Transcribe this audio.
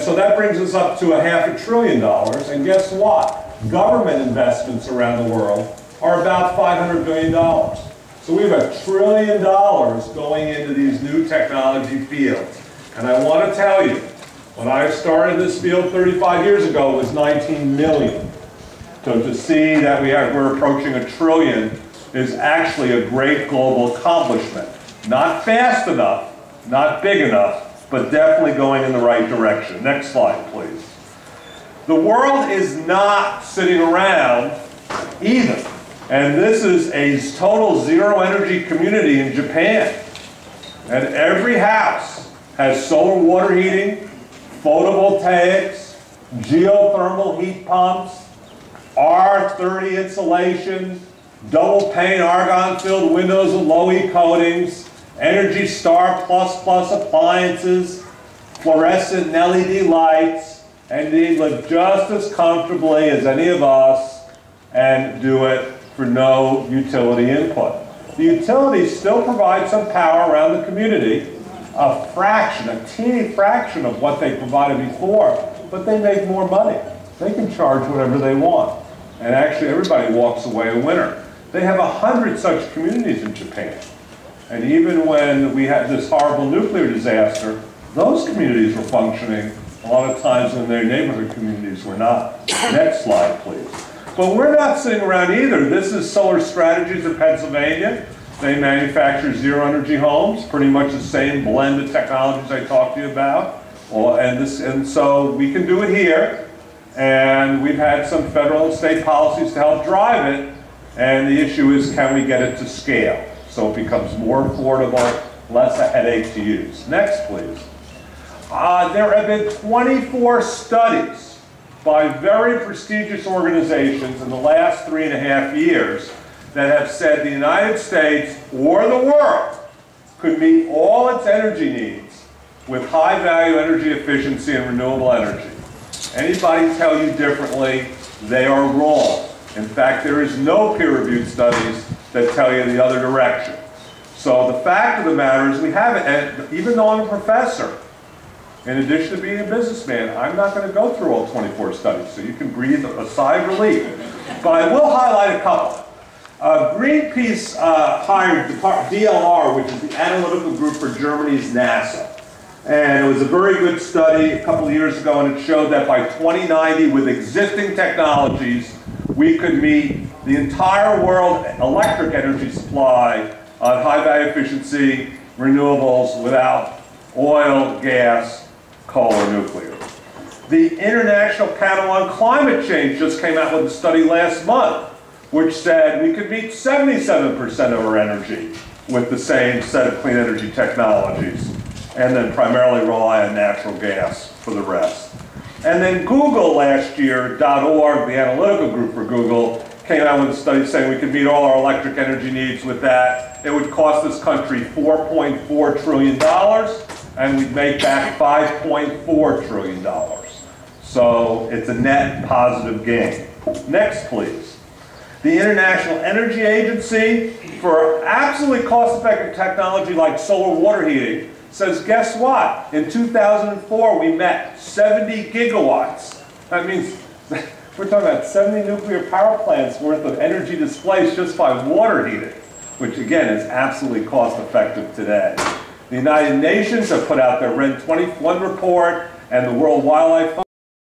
So that brings us up to $500 billion, and guess what? Government investments around the world are about $500 billion. So we have $1 trillion going into these new technology fields. And I want to tell you, when I started this field 35 years ago, it was 19 million. So to see that we're approaching $1 trillion is actually a great global accomplishment. Not fast enough, not big enough, but definitely going in the right direction. Next slide, please. The world is not sitting around either. And this is a total zero energy community in Japan. And every house has solar water heating, photovoltaics, geothermal heat pumps, R30 insulation, double pane argon-filled windows with low-E coatings, Energy Star++ appliances, fluorescent and LED lights, and they live just as comfortably as any of us and do it for no utility input. The utilities still provide some power around the community, a fraction, a teeny fraction of what they provided before, but they make more money. They can charge whatever they want. And actually everybody walks away a winner. They have 100 such communities in Japan. And even when we had this horrible nuclear disaster, those communities were functioning a lot of times when their neighborhood communities were not. Next slide, please. But we're not sitting around either. This is Solar Strategies in Pennsylvania. They manufacture zero energy homes, pretty much the same blend of technologies I talked to you about. And so we can do it here. And we've had some federal and state policies to help drive it. And the issue is, can we get it to scale so it becomes more affordable, less a headache to use? Next, please. There have been 24 studies by very prestigious organizations in the last 3.5 years that have said the United States or the world could meet all its energy needs with high-value energy efficiency and renewable energy. Anybody tell you differently, they are wrong. In fact, there is no peer-reviewed studies that tell you the other direction. So the fact of the matter is we haven't, and even though I'm a professor, in addition to being a businessman, I'm not going to go through all 24 studies, so you can breathe a sigh of relief. But I will highlight a couple. Greenpeace hired DLR, which is the analytical group for Germany's NASA. And it was a very good study a couple of years ago, and it showed that by 2090, with existing technologies, we could meet the entire world electric energy supply on high-value efficiency renewables without oil, gas, coal, or nuclear. The International Panel on Climate Change just came out with a study last month, which said we could meet 77% of our energy with the same set of clean energy technologies, and then primarily rely on natural gas for the rest. And then Google last year, .org, the analytical group for Google, came out with a study saying we could meet all our electric energy needs with that. It would cost this country $4.4 trillion, and we'd make back $5.4 trillion. So it's a net positive gain. Next, please. The International Energy Agency, for absolutely cost-effective technology like solar water heating, says, guess what? In 2004, we met 70 gigawatts. That means we're talking about 70 nuclear power plants worth of energy displaced just by water heating, which again is absolutely cost-effective today. The United Nations have put out their REN 21 report, and the World Wildlife Fund